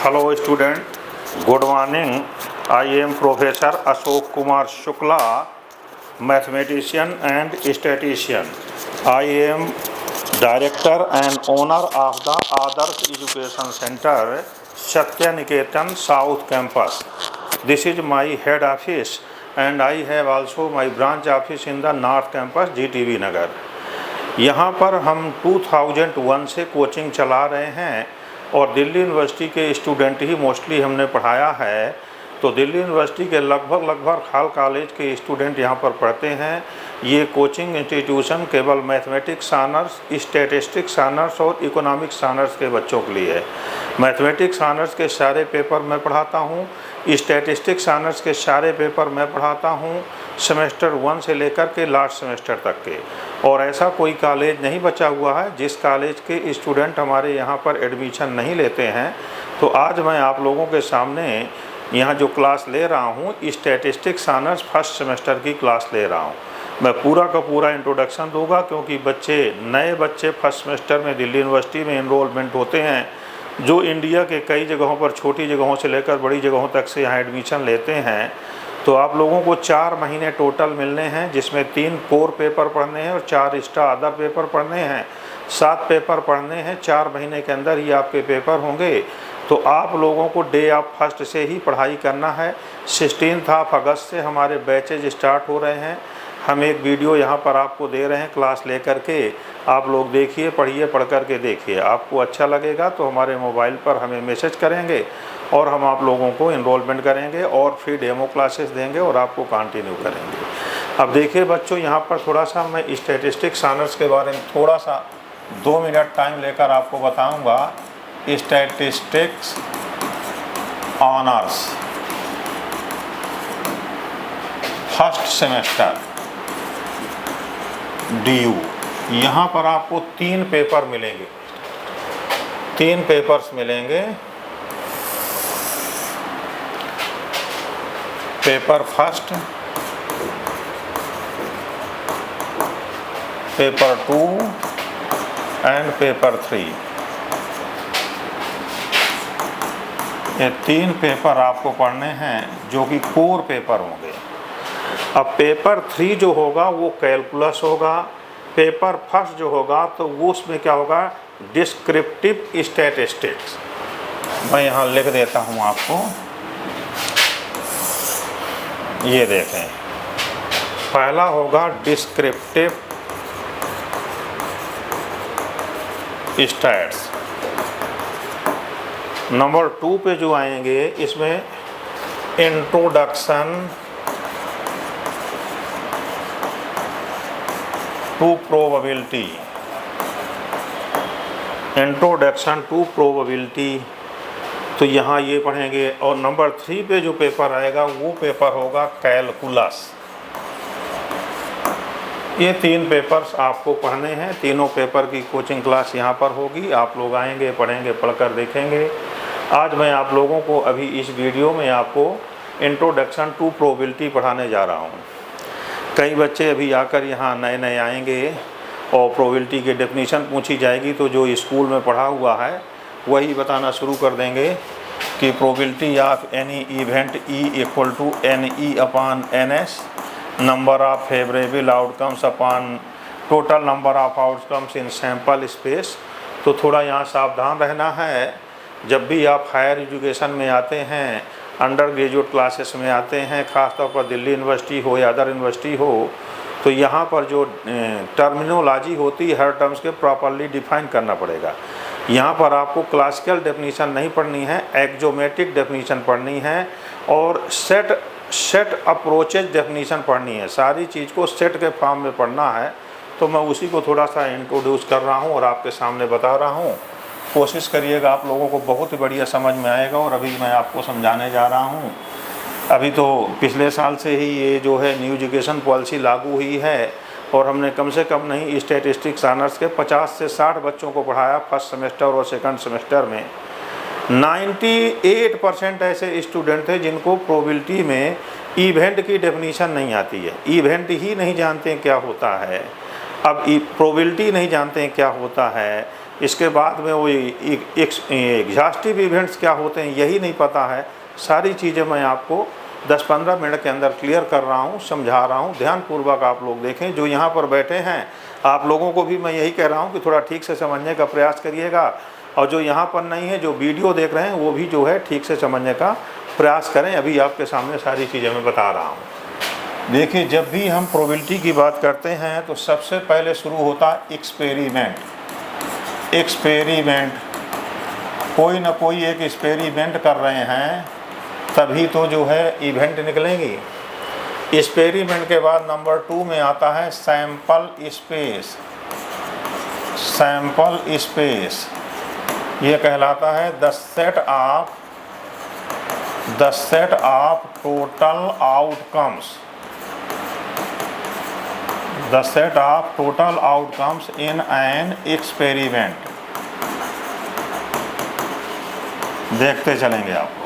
Hello student, good morning. I am Professor Ashok Kumar Shukla, mathematician and statistician. I am director and owner of the Adarsh Education Center, Satya Niketan South Campus. This is my head office and I have also my branch office in the North Campus, GTV Nagar. यहाँ पर हम 2001 से coaching चला रहे हैं और Delhi university के student ही mostly हमने पढ़ाया है। तो दिल्ली यूनिवर्सिटी के लगभग हर कॉलेज के स्टूडेंट यहाँ पर पढ़ते हैं। ये कोचिंग इंस्टीट्यूशन केवल मैथमेटिक्स ऑनर्स, स्टैटिस्टिक्स ऑनर्स और इकोनॉमिक्स ऑनर्स के बच्चों के लिए है। मैथमेटिक्स ऑनर्स के सारे पेपर मैं पढ़ाता हूँ, स्टैटिस्टिक्स ऑनर्स के सारे पेपर मैं पढ़ाता हूँ, सेमेस्टर 1 से लेकर के लास्ट सेमेस्टर तक के। और ऐसा कोई कॉलेज नहीं बचा हुआ है जिस कॉलेज के स्टूडेंट हमारे यहाँ पर एडमिशन नहीं लेते हैं। तो आज मैं आप लोगों के सामने यहाँ जो क्लास ले रहा हूँ, स्टैटिस्टिक्स ऑनर्स फर्स्ट सेमेस्टर की क्लास ले रहा हूँ। मैं पूरा का पूरा इंट्रोडक्शन दूंगा क्योंकि नए बच्चे फर्स्ट सेमेस्टर में दिल्ली यूनिवर्सिटी में इनरोलमेंट होते हैं, जो इंडिया के कई जगहों पर छोटी जगहों से लेकर बड़ी जगहों तक से यहाँ एडमिशन लेते हैं। तो आप लोगों को 4 महीने टोटल मिलने हैं, जिसमें 3 कोर पेपर पढ़ने हैं और 4 एक्स्ट्रा अदर पेपर पढ़ने हैं। 7 पेपर पढ़ने हैं, 4 महीने के अंदर ही आपके पेपर होंगे। तो आप लोगों को डे ऑफ फर्स्ट से ही पढ़ाई करना है। 16 अगस्त से हमारे बैचेज स्टार्ट हो रहे हैं। हम एक वीडियो यहाँ पर आपको दे रहे हैं क्लास लेकर के, आप लोग देखिए, पढ़िए, पढ़ कर के देखिए। आपको अच्छा लगेगा तो हमारे मोबाइल पर हमें मैसेज करेंगे और हम आप लोगों को इनरोलमेंट करेंगे और फिर डेमो क्लासेस देंगे और आपको कंटिन्यू करेंगे। अब देखिए बच्चों, यहाँ पर थोड़ा सा मैं स्टैटिस्टिक्स ऑनर्स के बारे में थोड़ा सा 2 मिनट टाइम लेकर आपको बताऊँगा। Statistics honours first semester DU, यहाँ पर आपको 3 पेपर मिलेंगे, 3 पेपर्स मिलेंगे। Paper first, paper 2 and paper 3। ये 3 पेपर आपको पढ़ने हैं जो कि कोर पेपर होंगे। अब पेपर 3 जो होगा वो कैलकुलस होगा। पेपर फर्स्ट जो होगा तो वो उसमें क्या होगा, डिस्क्रिप्टिव स्टैटिस्टिक्स। मैं यहाँ लिख देता हूँ आपको, ये देखें। पहला होगा डिस्क्रिप्टिव स्टैट्स। नंबर 2 पे जो आएंगे इसमें introduction to probability, introduction to probability, तो यहाँ ये पढ़ेंगे। और नंबर 3 पे जो पेपर आएगा वो पेपर होगा कैलकुलस। ये 3 पेपर्स आपको पढ़ने हैं। तीनों पेपर की कोचिंग क्लास यहाँ पर होगी। आप लोग आएंगे, पढ़ेंगे, पढ़कर देखेंगे। आज मैं आप लोगों को अभी इस वीडियो में आपको इंट्रोडक्शन टू प्रोबेबिलिटी पढ़ाने जा रहा हूँ। कई बच्चे अभी आकर यहाँ नए आएंगे और प्रोबेबिलिटी की डेफिनेशन पूछी जाएगी तो जो स्कूल में पढ़ा हुआ है वही बताना शुरू कर देंगे कि probability of any event E = NE/NS, number of favourable outcomes upon total number of outcomes in sample space. तो थोड़ा यहाँ सावधान रहना है। जब भी आप हायर एजुकेशन में आते हैं, अंडर ग्रेजुएट क्लासेस में आते हैं, ख़ासतौर पर दिल्ली यूनिवर्सिटी हो या अदर यूनिवर्सिटी हो, तो यहाँ पर जो टर्मिनोलॉजी होती है हर टर्म्स के प्रॉपरली डिफाइन करना पड़ेगा। यहाँ पर आपको क्लासिकल डेफिनीशन नहीं पढ़नी है, एक्जोमेट्रिक डेफिनीशन पढ़नी है और सेट अप्रोचेज डेफिनीशन पढ़नी है। सारी चीज़ को सेट के फॉर्म में पढ़ना है। तो मैं उसी को थोड़ा सा इंट्रोड्यूस कर रहा हूँ और आपके सामने बता रहा हूँ। कोशिश करिएगा, आप लोगों को बहुत ही बढ़िया समझ में आएगा। और अभी मैं आपको समझाने जा रहा हूँ। अभी तो पिछले साल से ही ये जो है न्यू एजुकेशन पॉलिसी लागू हुई है और हमने कम से कम नहीं स्टैटिस्टिक्स ऑनर्स के 50 से 60 बच्चों को पढ़ाया फर्स्ट सेमेस्टर और सेकंड सेमेस्टर में। 98% ऐसे स्टूडेंट थे जिनको प्रोबेबिलिटी में इवेंट की डेफिनीशन नहीं आती है, इवेंट ही नहीं जानते क्या होता है। अब प्रोबेबिलिटी नहीं जानते हैं क्या होता है, इसके बाद में वो एग्जॉस्टिव इवेंट्स क्या होते हैं यही नहीं पता है। सारी चीज़ें मैं आपको 10-15 मिनट के अंदर क्लियर कर रहा हूँ, समझा रहा हूँ। ध्यानपूर्वक आप लोग देखें, जो यहाँ पर बैठे हैं आप लोगों को भी मैं यही कह रहा हूँ कि थोड़ा ठीक से समझने का प्रयास करिएगा, और जो यहाँ पर नहीं है, जो वीडियो देख रहे हैं, वो भी जो है ठीक से समझने का प्रयास करें। अभी आपके सामने सारी चीज़ें मैं बता रहा हूँ। देखिए, जब भी हम प्रोबेबिलिटी की बात करते हैं तो सबसे पहले शुरू होता है एक्सपेरिमेंट। एक्सपेरिमेंट, कोई ना कोई एक एक्सपेरिमेंट कर रहे हैं तभी तो जो है इवेंट निकलेंगी। एक्सपेरिमेंट के बाद नंबर 2 में आता है सैंपल स्पेस। सैंपल स्पेस ये कहलाता है the set of total outcomes. The set of total outcomes in an experiment। देखते चलेंगे आप लोग।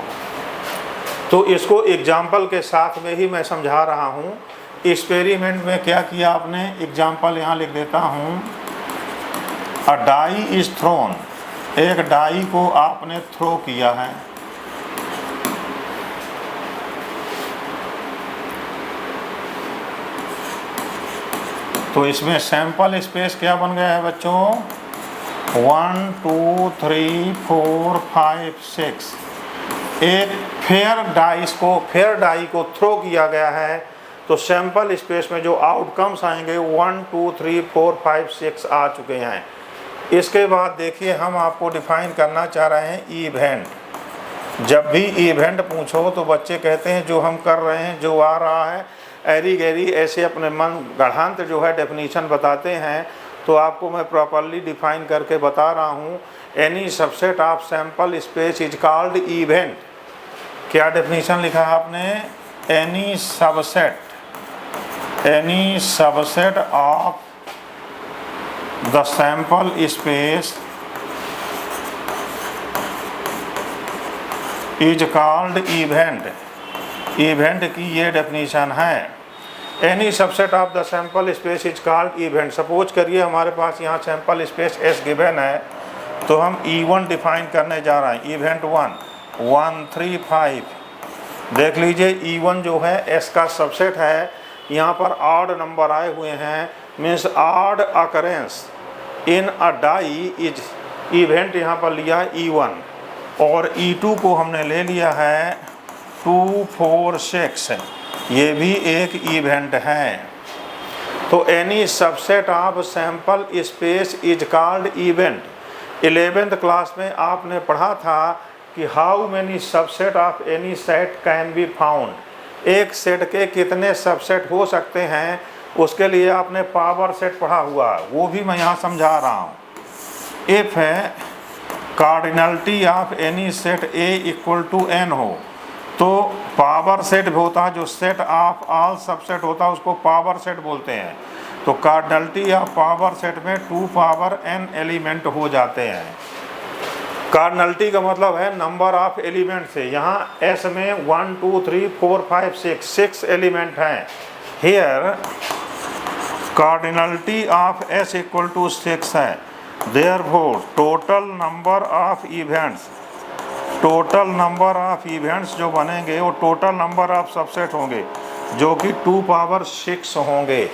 तो इसको एग्जाम्पल के साथ में ही मैं समझा रहा हूँ। एक्सपेरिमेंट में क्या किया आपने, एग्जाम्पल यहाँ लिख देता हूँ। अ डाई इज थ्रोन, एक डाई को आपने थ्रो किया है। तो इसमें सैंपल स्पेस क्या बन गया है बच्चों, 1 2 3 4 5 6। एक फेयर डाई को थ्रो किया गया है, तो सैंपल स्पेस में जो आउटकम्स आएंगे 1 2 3 4 5 6 आ चुके हैं। इसके बाद देखिए, हम आपको डिफाइन करना चाह रहे हैं इवेंट। जब भी इवेंट पूछो तो बच्चे कहते हैं जो हम कर रहे हैं, जो आ रहा है, एरी गैरी ऐसे अपने मन गढ़ांत जो है डेफिनीशन बताते हैं। तो आपको मैं प्रॉपरली डिफाइन करके बता रहा हूँ। Any subset of sample space is called event. क्या डेफिनीशन लिखा है आपने, any subset of the sample space is called event. Event की ये डेफिनीशन है। Any subset of the sample space is called event. Suppose करिए हमारे पास यहाँ सैंपल स्पेस एस गिवन है, तो हम E1 डिफाइन करने जा रहे हैं। इवेंट 1 3 5। देख लीजिए, E1 जो है एस का सबसेट है। यहाँ पर ऑड नंबर आए हुए हैं, means odd occurrence in a die is event. यहाँ पर लिया है E1, और E2 को हमने ले लिया है 2 4 6। ये भी एक इवेंट है। तो any subset of sample space is called event. 11th class में आपने पढ़ा था कि how many subset of any set can be found. एक सेट के कितने सबसेट हो सकते हैं, उसके लिए आपने पावर सेट पढ़ा हुआ, वो भी मैं यहाँ समझा रहा हूँ। इफ है cardinality of any set A equal to N हो, तो पावर सेट होता है, जो सेट ऑफ ऑल सबसेट होता है उसको पावर सेट बोलते हैं। तो कार्डिनलिटी ऑफ पावर सेट में 2 पावर n एलिमेंट हो जाते हैं। कार्डिनलिटी का मतलब है नंबर ऑफ एलिमेंट से। यहाँ S में 1 2 3 4 5 6 एलिमेंट हैं। Here cardinality of S equal to 6 है। Therefore total number of events जो बनेंगे वो टोटल नंबर ऑफ सबसेट होंगे, जो कि 2 पावर 6 होंगे।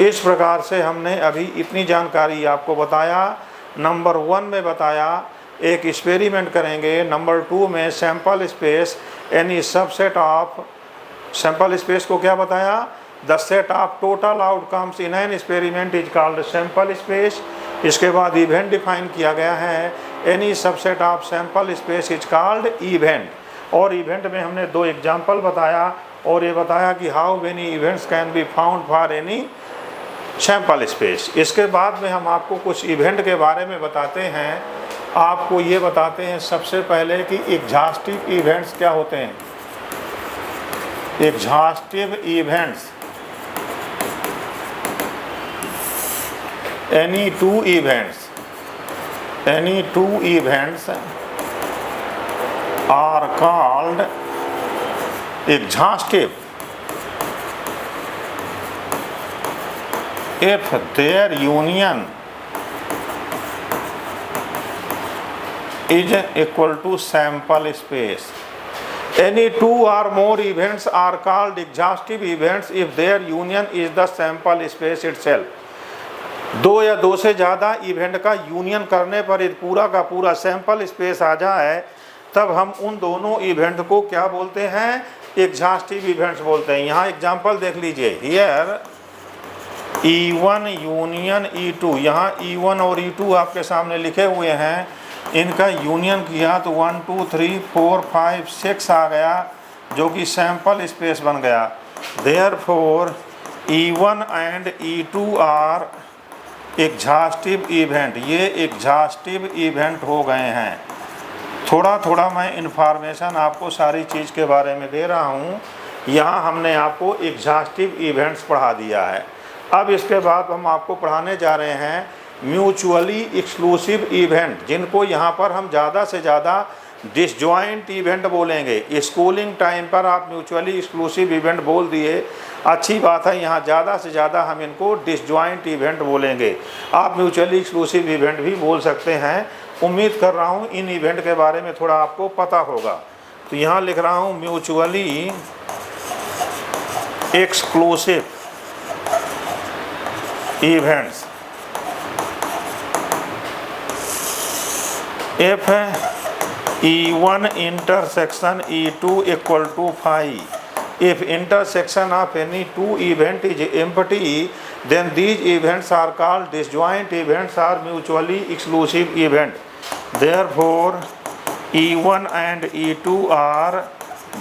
इस प्रकार से हमने अभी इतनी जानकारी आपको बताया। नंबर 1 में बताया एक एक्सपेरिमेंट करेंगे। नंबर 2 में sample space any subset of, sample space को क्या बताया, the set of total outcomes in an experiment is called sample space. इसके बाद इवेंट डिफाइन किया गया है, any subset of sample space is called event. और इवेंट में हमने 2 एग्जाम्पल बताया, और ये बताया कि how many events can be found for any sample space. इसके बाद में हम आपको कुछ इवेंट के बारे में बताते हैं। आपको ये बताते हैं सबसे पहले कि एग्जॉस्टिव इवेंट्स क्या होते हैं। Exhaustive events, any two events are called exhaustive। if their union is equal to sample space. Any two or more events are called exhaustive events if their union is the sample space itself. दो या दो से ज़्यादा event का union करने पर यदि पूरा का पूरा सैंपल स्पेस आ जाए तब हम उन दोनों इवेंट को क्या बोलते हैं, एग्जॉस्टिव इवेंट्स बोलते हैं। यहाँ एग्जांपल देख लीजिए, हियर E1 यूनियन E2, यहाँ E1 और E2 आपके सामने लिखे हुए हैं, इनका यूनियन किया तो 1 2 3 4 5 6 आ गया जो कि सैंपल स्पेस बन गया। Therefore E1 and E2 are exhaustive event, ये एग्जॉस्टिव इवेंट हो गए हैं। थोड़ा थोड़ा मैं इन्फॉर्मेशन आपको सारी चीज़ के बारे में दे रहा हूँ। यहाँ हमने आपको एग्जॉस्टिव इवेंट्स पढ़ा दिया है। अब इसके बाद हम आपको पढ़ाने जा रहे हैं म्यूचुअली एक्सक्लूसिव इवेंट, जिनको यहाँ पर हम ज़्यादा से ज़्यादा डिसजॉइंट इवेंट बोलेंगे। स्कूलिंग टाइम पर आप म्यूचुअली एक्सक्लूसिव इवेंट बोल दिए, अच्छी बात है। यहाँ ज़्यादा से ज़्यादा हम इनको डिसजॉइंट इवेंट बोलेंगे। आप म्यूचुअली एक्सक्लूसिव इवेंट भी बोल सकते हैं। उम्मीद कर रहा हूँ इन इवेंट के बारे में थोड़ा आपको पता होगा। तो यहाँ लिख रहा हूँ mutually exclusive events. If E1 intersection E2 equal to phi, if intersection of any two event is empty, then these events are called disjoint events or mutually exclusive event. Therefore, E1 and E2 are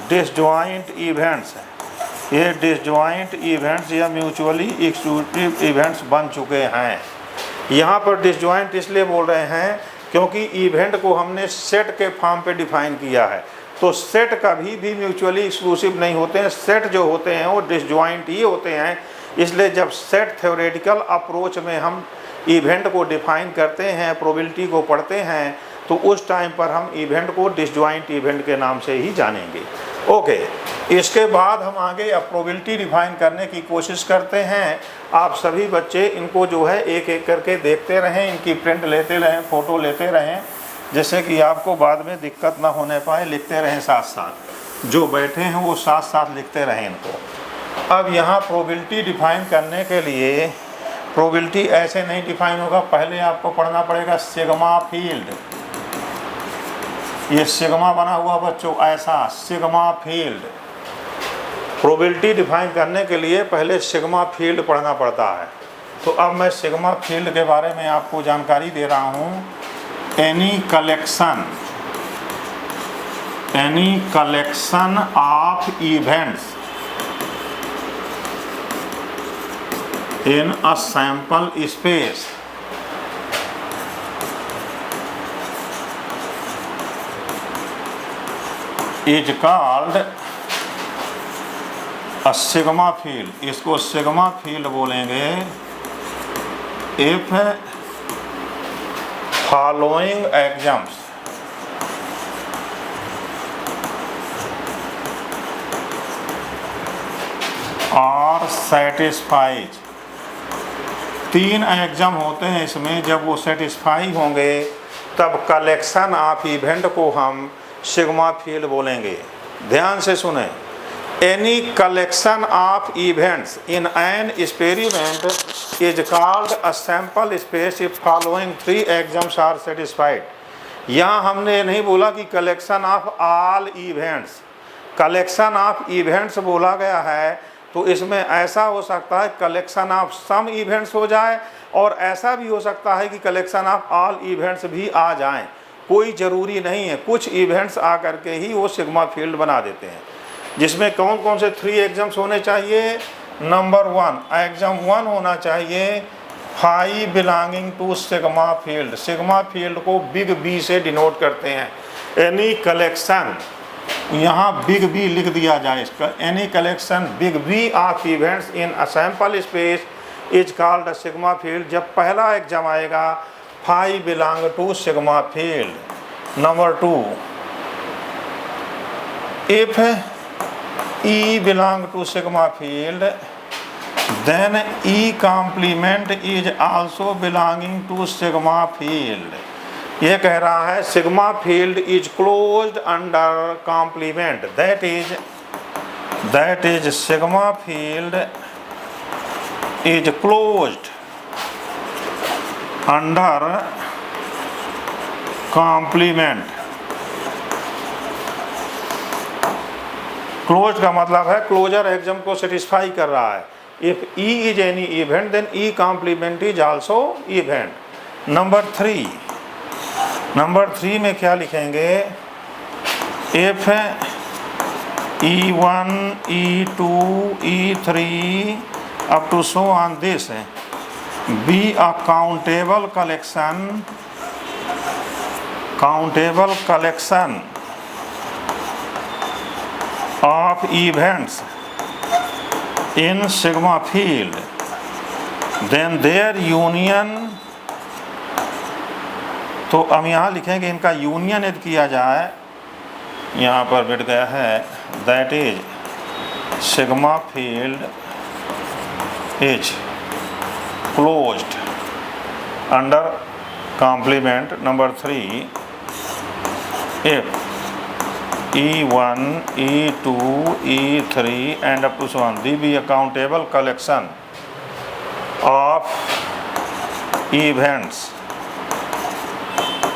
disjoint events. ये disjoint events या mutually exclusive events बन चुके हैं। यहाँ पर disjoint इसलिए बोल रहे हैं क्योंकि इवेंट को हमने सेट के फॉर्म पे डिफाइन किया है। तो सेट कभी भी म्यूचुअली एक्सक्लूसिव नहीं होते हैं। सेट जो होते हैं वो डिसजॉइंट ही होते हैं। इसलिए जब सेट थ्योरेटिकल अप्रोच में हम इवेंट को डिफाइन करते हैं, प्रोबेबिलिटी को पढ़ते हैं, तो उस टाइम पर हम इवेंट को डिसजॉइंट इवेंट के नाम से ही जानेंगे। ओके, इसके बाद हम आगे अब प्रोबेबिलिटी डिफाइन करने की कोशिश करते हैं। आप सभी बच्चे इनको जो है एक एक करके देखते रहें, इनकी प्रिंट लेते रहें, फ़ोटो लेते रहें, जिससे कि आपको बाद में दिक्कत ना होने पाए। लिखते रहें साथ साथ, जो बैठे हैं वो साथ साथ लिखते रहें इनको। अब यहाँ प्रोबेबिलिटी डिफाइन करने के लिए, प्रोबेबिलिटी ऐसे नहीं डिफाइन होगा, पहले आपको पढ़ना पड़ेगा सिग्मा फील्ड। ये सिग्मा बना हुआ बच्चों, ऐसा सिग्मा फील्ड। प्रोबेबिलिटी डिफाइन करने के लिए पहले सिग्मा फील्ड पढ़ना पड़ता है। तो अब मैं सिग्मा फील्ड के बारे में आपको जानकारी दे रहा हूँ। Any collection of events in a sample space is called a sigma field. इसको सिग्मा फील्ड बोलेंगे if following exams are satisfies. तीन एग्जाम होते हैं इसमें, जब वो सेटिस्फाई होंगे तब कलेक्शन ऑफ इवेंट को हम सिग्मा फील्ड बोलेंगे। ध्यान से सुने, any collection of events in an experiment is called a sample space if following three exams are satisfied. यहाँ हमने नहीं बोला कि collection of all events, collection of events बोला गया है। तो इसमें ऐसा हो सकता है कलेक्शन ऑफ सम इवेंट्स हो जाए, और ऐसा भी हो सकता है कि कलेक्शन ऑफ ऑल इवेंट्स भी आ जाएं। कोई ज़रूरी नहीं है, कुछ इवेंट्स आ करके ही वो सिग्मा फील्ड बना देते हैं। जिसमें कौन कौन से थ्री एग्जाम्स होने चाहिए। नंबर 1, एग्जाम 1 होना चाहिए phi belonging to sigma field. Sigma field को बिग बी से डिनोट करते हैं। एनी कलेक्शन, यहाँ बिग बी लिख दिया जाए इसका, any collection big B of events in a sample space is called a sigma field. जब पहला एग्जाम आएगा phi belong to sigma field. Number 2, if E belong to sigma field then E complement is also belonging to sigma field. ये कह रहा है sigma field is closed under complement, that is sigma field is closed under complement. Close का मतलब है closure एक्सम को satisfy कर रहा है. If E is any event then E complement is also event. Number 3 में क्या लिखेंगे? If E1 E2 E3 up to so on this be a countable collection of events in sigma field, then their union, तो हम यहाँ लिखेंगे इनका union यदि किया जाए, यहाँ पर बैठ गया है, that is sigma field is closed under complement. Number 3, if E1, E2, E3 and up to so on, they be a countable collection of events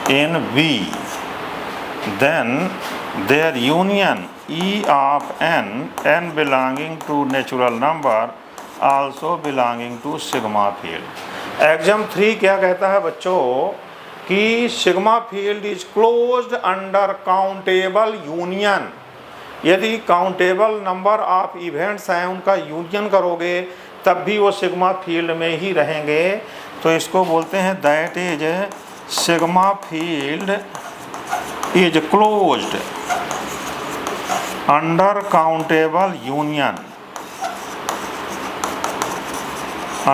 in V, then their union E of n belonging to natural number also belonging to sigma field. Exam 3 क्या कहता है बच्चों कि sigma field is closed under countable union. यदि countable number of events हैं उनका union करोगे तब भी वो सिग्मा फील्ड में ही रहेंगे. तो इसको बोलते हैं that is sigma field is closed under countable union.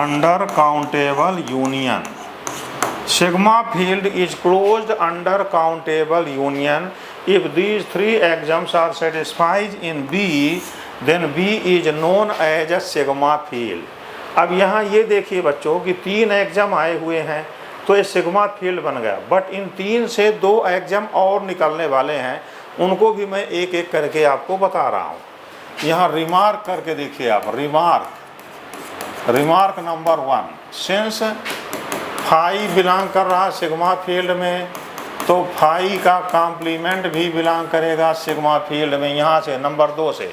Under countable union. Sigma field is closed under countable union. If these 3 axioms are satisfied in B, then B is known as a sigma field. अब यहाँ ये देखिए बच्चों कि 3 exam आए हुए हैं तो ये सिग्मा फील्ड बन गया. बट इन 3 से 2 एग्जाम और निकलने वाले हैं, उनको भी मैं एक एक करके आपको बता रहा हूँ. यहाँ रिमार्क करके देखिए आप. Remark number 1, since phi belong कर रहा है सिग्मा फील्ड में तो फाई का कॉम्प्लीमेंट भी बिलोंग करेगा सिग्मा फील्ड में. यहाँ से नंबर 2 से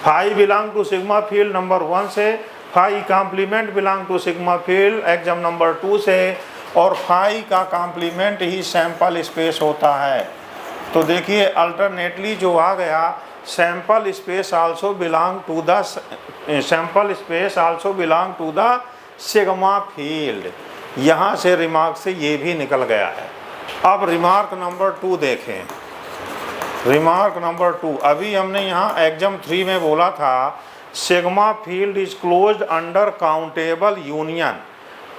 phi belong to sigma field, number 1 से phi complement belong to sigma field exam number 2 से, और फाई का कॉम्प्लीमेंट ही सैंपल स्पेस होता है. तो देखिए अल्टरनेटली जो आ गया sample space also belong to the sigma field. यहाँ से रिमार्क से ये भी निकल गया है. अब रिमार्क नंबर 2 देखें. रिमार्क नंबर 2, अभी हमने यहाँ एग्जाम 3 में बोला था sigma field is closed under countable union,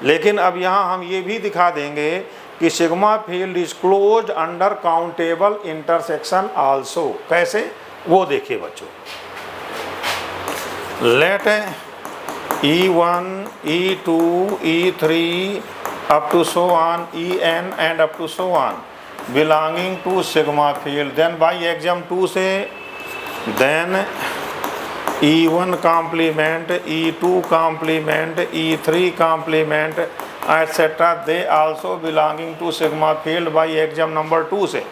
लेकिन अब यहाँ हम ये भी दिखा देंगे कि sigma field is closed under countable intersection also. कैसे वो देखिए बच्चों. Let E1, E2, E3 up to so on, En and up to so on belonging to sigma field. Then by exam 2 से then E1 complement, E2 complement, E3 complement etc. they also belonging to sigma field by exam number 2 से.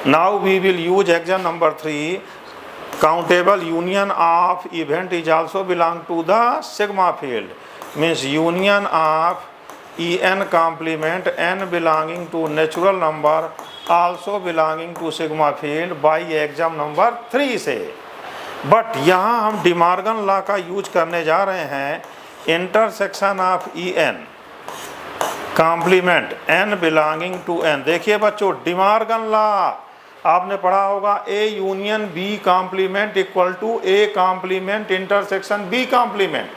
Now we will use exam number 3. Countable union of event is also belong to the sigma field, means union of En complement n belonging to natural number also belonging to sigma field by exam number 3 से. But यहाँ हम डिमार्गन law का use करने जा रहे हैं. Intersection of En complement n belonging to n. देखिए बच्चों डिमार्गन लॉ आपने पढ़ा होगा. A union B complement equal to A complement intersection B complement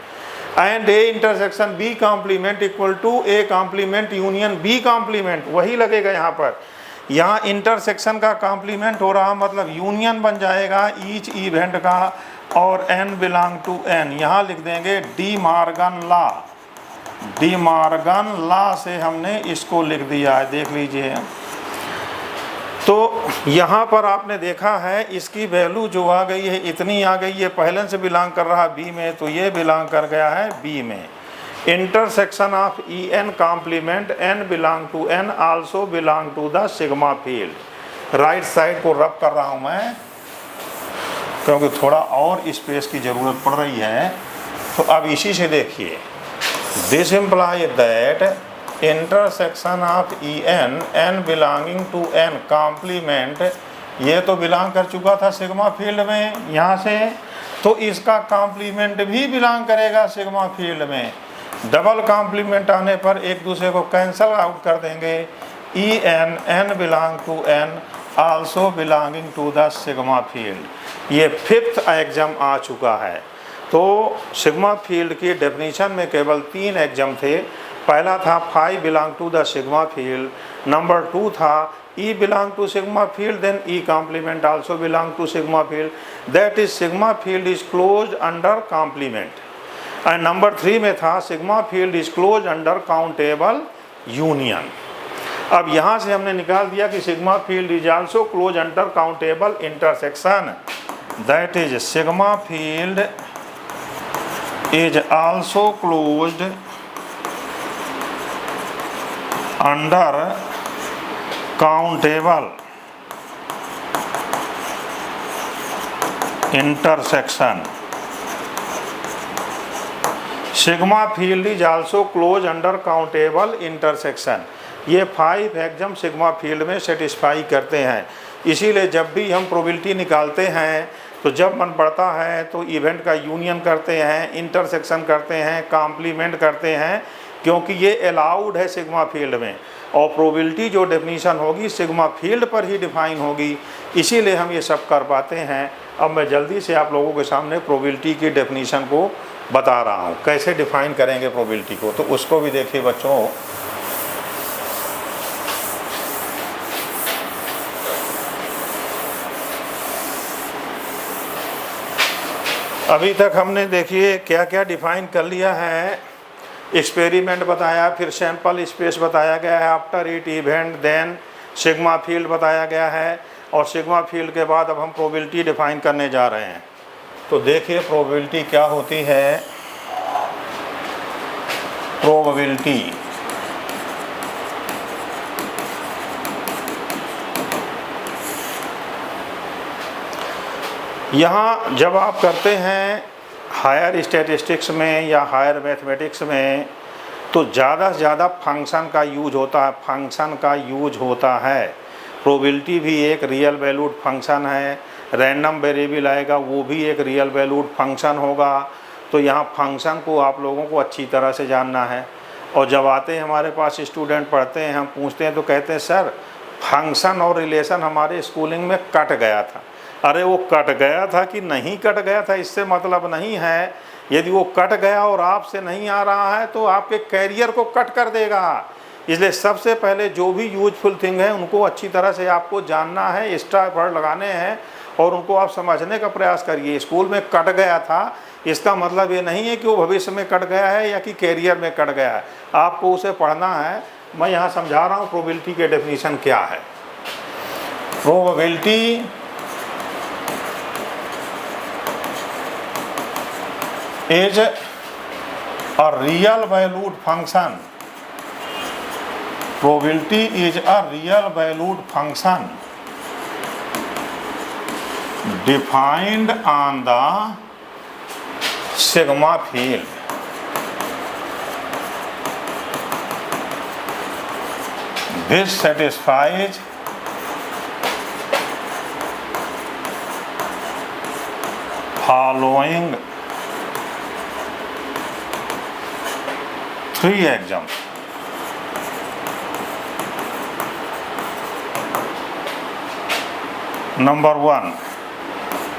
and A intersection B complement equal to A complement union B complement. वही लगेगा यहाँ पर यहाँ इंटरसेक्शन का कॉम्प्लीमेंट हो रहा, मतलब यूनियन बन जाएगा ईच इवेंट का, और n बिलोंग टू n यहाँ लिख देंगे De Morgan law. De Morgan law से हमने इसको लिख दिया है, देख लीजिए। तो यहाँ पर आपने देखा है इसकी वैल्यू जो आ गई है इतनी आ गई है, पहले से बिलोंग कर रहा बी में, तो ये बिलोंग कर गया है बी में। Intersection of E n complement n belong to n also belong to the sigma field. Right side को रब कर रहा हूँ मैं क्योंकि थोड़ा और स्पेस की ज़रूरत पड़ रही है। तो अब इसी से देखिए, this imply that intersection of E n n belonging to n complement, ये तो बिलोंग कर चुका था सिग्मा फील्ड में यहाँ से, तो इसका कॉम्प्लीमेंट भी बिलोंग करेगा सिग्मा फील्ड में। डबल कॉम्प्लीमेंट आने पर एक दूसरे को कैंसल आउट कर देंगे। E n n belong to n also belonging to the sigma field. ये 5th एग्जाम आ चुका है। तो सिग्मा फील्ड की डेफिनेशन में केवल 3 एग्जाम थे। पहला था phi belong to the sigma field, number 2 था E belong to sigma field, then E complement also belong to sigma field, that is sigma field is close under complement, and number 3 में था sigma field is close under countable union. अब यहाँ से हमने निकाल दिया कि sigma field is also close under countable intersection, that is sigma field is also closed under countable intersection. Sigma field is also close under countable intersection. ये 5 exam sigma field में satisfy करते हैं। इसीलिए जब भी हम प्रोबेबिलिटी निकालते हैं तो जब मन पड़ता है तो इवेंट का यूनियन करते हैं, इंटरसेक्शन करते हैं, कॉम्प्लीमेंट करते हैं, क्योंकि ये अलाउड है सिग्मा फील्ड में। और प्रोबेबिलिटी जो डेफिनीशन होगी सिग्मा फील्ड पर ही डिफाइन होगी, इसीलिए हम ये सब कर पाते हैं। अब मैं जल्दी से आप लोगों के सामने प्रोबेबिलिटी की डेफिनीशन को बता रहा हूँ, कैसे डिफाइन करेंगे प्रोबेबिलिटी को, तो उसको भी देखिए बच्चों। अभी तक हमने देखिए क्या क्या डिफाइन कर लिया है। एक्सपेरिमेंट बताया, फिर सैंपल स्पेस बताया गया है, after it event, then sigma field बताया गया है, और सिग्मा फील्ड के बाद अब हम प्रोबेबिलिटी डिफाइन करने जा रहे हैं। तो देखिए प्रोबेबिलिटी क्या होती है। प्रोबेबिलिटी यहाँ जब आप करते हैं हायर स्टैटिस्टिक्स में या हायर मैथमेटिक्स में, तो ज़्यादा से ज़्यादा फंक्शन का यूज होता है, फंक्शन का यूज होता है। प्रोबेबिलिटी भी एक रियल वैल्यूड फंक्शन है, रैंडम वेरिएबल आएगा वो भी एक रियल वैल्यूड फंक्शन होगा। तो यहाँ फंक्शन को आप लोगों को अच्छी तरह से जानना है। और जब आते हैं हमारे पास स्टूडेंट पढ़ते हैं, हम पूछते हैं तो कहते हैं सर फंक्शन और रिलेशन हमारे स्कूलिंग में कट गया था। अरे वो कट गया था कि नहीं कट गया था इससे मतलब नहीं है। यदि वो कट गया और आपसे नहीं आ रहा है तो आपके कैरियर को कट कर देगा। इसलिए सबसे पहले जो भी यूजफुल थिंग है उनको अच्छी तरह से आपको जानना है, एक्स्ट्रा एफर्ट लगाने हैं और उनको आप समझने का प्रयास करिए। स्कूल में कट गया था इसका मतलब ये नहीं है कि वो भविष्य में कट गया है या कि कैरियर में कट गया है, आपको उसे पढ़ना है। मैं यहाँ समझा रहा हूँ प्रोबेबिलिटी के डेफिनेशन क्या है। Probability is a real valued function. Probability is a real valued function defined on the sigma field. This satisfies following 3 exams. Number 1,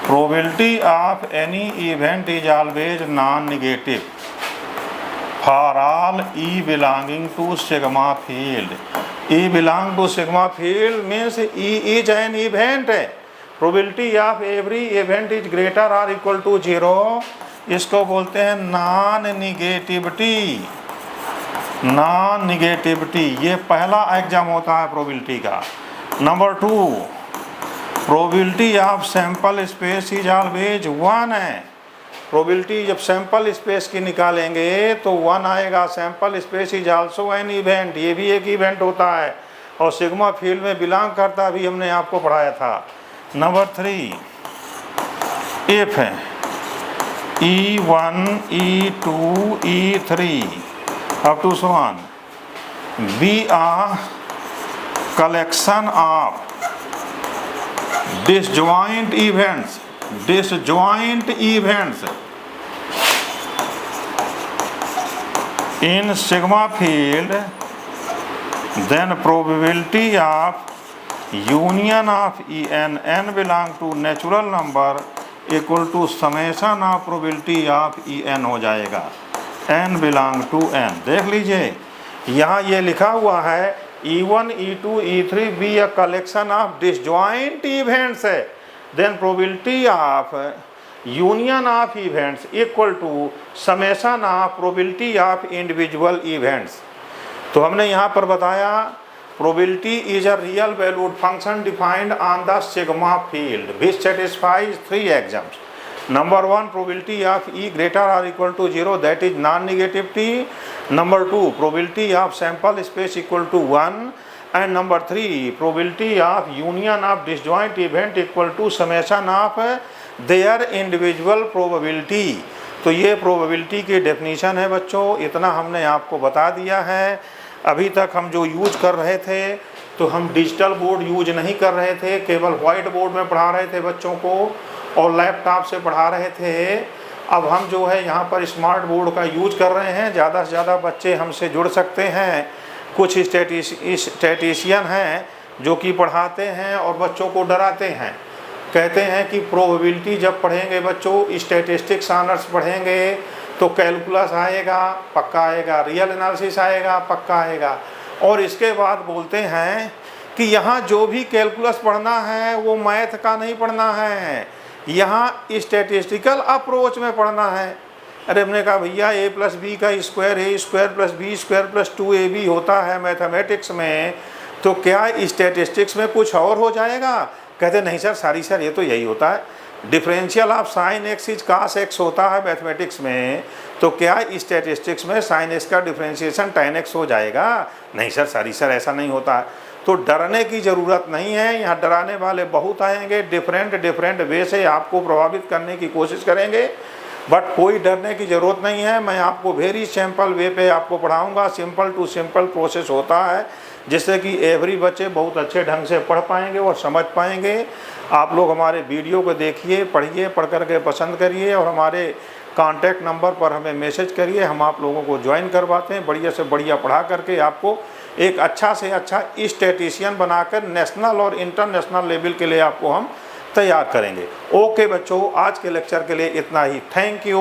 probability of any event is always non-negative for all E belonging to sigma field. E belong to sigma field means E is an event. Probability of every event is greater or equal to 0. इसको बोलते हैं non negativity. Non negativity ये पहला exam होता है probability का। Number 2, probability of sample space is always 1 है। Probability जब सैंपल स्पेस की निकालेंगे तो 1 आएगा। Sample space is also an event, ये भी एक इवेंट होता है और सिग्मा फील्ड में बिलोंग करता भी हमने आपको पढ़ाया था। Number 3, if E1, E2, E3 up to so on be a collection of disjoint events in sigma field, then probability of union of n belong to natural number equal to summation of probability of En हो जाएगा। n belong to n। देख लीजिए यहाँ ये लिखा हुआ है E1, E2, E3 be a collection of disjoint events है, then probability of union of events equal to summation of probability of individual events. तो हमने यहाँ पर बताया probability is a real valued function defined on the sigma field which satisfies 3 axioms. Number 1, probability of E greater or equal to 0, that is non-negativity. Number 2, probability of sample space equal to 1. And number 3, probability of union of disjoint event equal to summation of their individual probability. तो ये probability की definition है बच्चों, इतना हमने आपको बता दिया है। अभी तक हम जो यूज कर रहे थे तो हम डिजिटल बोर्ड यूज नहीं कर रहे थे, केवल वाइट बोर्ड में पढ़ा रहे थे बच्चों को और लैपटॉप से पढ़ा रहे थे। अब हम जो है यहाँ पर स्मार्ट बोर्ड का यूज कर रहे हैं। ज़्यादा से ज़्यादा बच्चे हमसे जुड़ सकते हैं। कुछ स्टैटिस्टिशियन हैं जो कि पढ़ाते हैं और बच्चों को डराते हैं, कहते हैं कि प्रोबेबिलिटी जब पढ़ेंगे बच्चों, स्टैटिस्टिक्स ऑनर्स पढ़ेंगे तो कैलकुलस आएगा, पक्का आएगा, रियल एनालिसिस आएगा, पक्का आएगा। और इसके बाद बोलते हैं कि यहाँ जो भी कैलकुलस पढ़ना है वो मैथ का नहीं पढ़ना है, यहाँ स्टैटिस्टिकल अप्रोच में पढ़ना है। अरे हमने कहा भैया a + b का स्क्वायर a² + b² + 2ab होता है मैथमेटिक्स में, तो क्या स्टैटिस्टिक्स में कुछ और हो जाएगा? कहते नहीं सर ये तो यही होता है। Differential of sine x is cos x होता है मैथमेटिक्स में, तो क्या स्टैटिस्टिक्स में साइन एक्स का डिफरेंशिएशन tan x हो जाएगा? नहीं सर ऐसा नहीं होता है। तो डरने की ज़रूरत नहीं है, यहाँ डराने वाले बहुत आएंगे, डिफरेंट वे से आपको प्रभावित करने की कोशिश करेंगे, बट कोई डरने की ज़रूरत नहीं है। मैं आपको वेरी सिंपल वे पे आपको पढ़ाऊँगा। सिंपल टू सिंपल प्रोसेस होता है जिससे कि एवरी बच्चे बहुत अच्छे ढंग से पढ़ पाएंगे और समझ पाएंगे। आप लोग हमारे वीडियो को देखिए, पढ़िए, पढ़ करके पसंद करिए और हमारे कांटेक्ट नंबर पर हमें मैसेज करिए। हम आप लोगों को ज्वाइन करवाते हैं, बढ़िया से बढ़िया पढ़ा करके आपको एक अच्छा से अच्छा स्टैटिस्टिशियन बनाकर नेशनल और इंटरनेशनल लेवल के लिए आपको हम तैयार करेंगे। ओके बच्चों, आज के लेक्चर के लिए इतना ही। Thank you.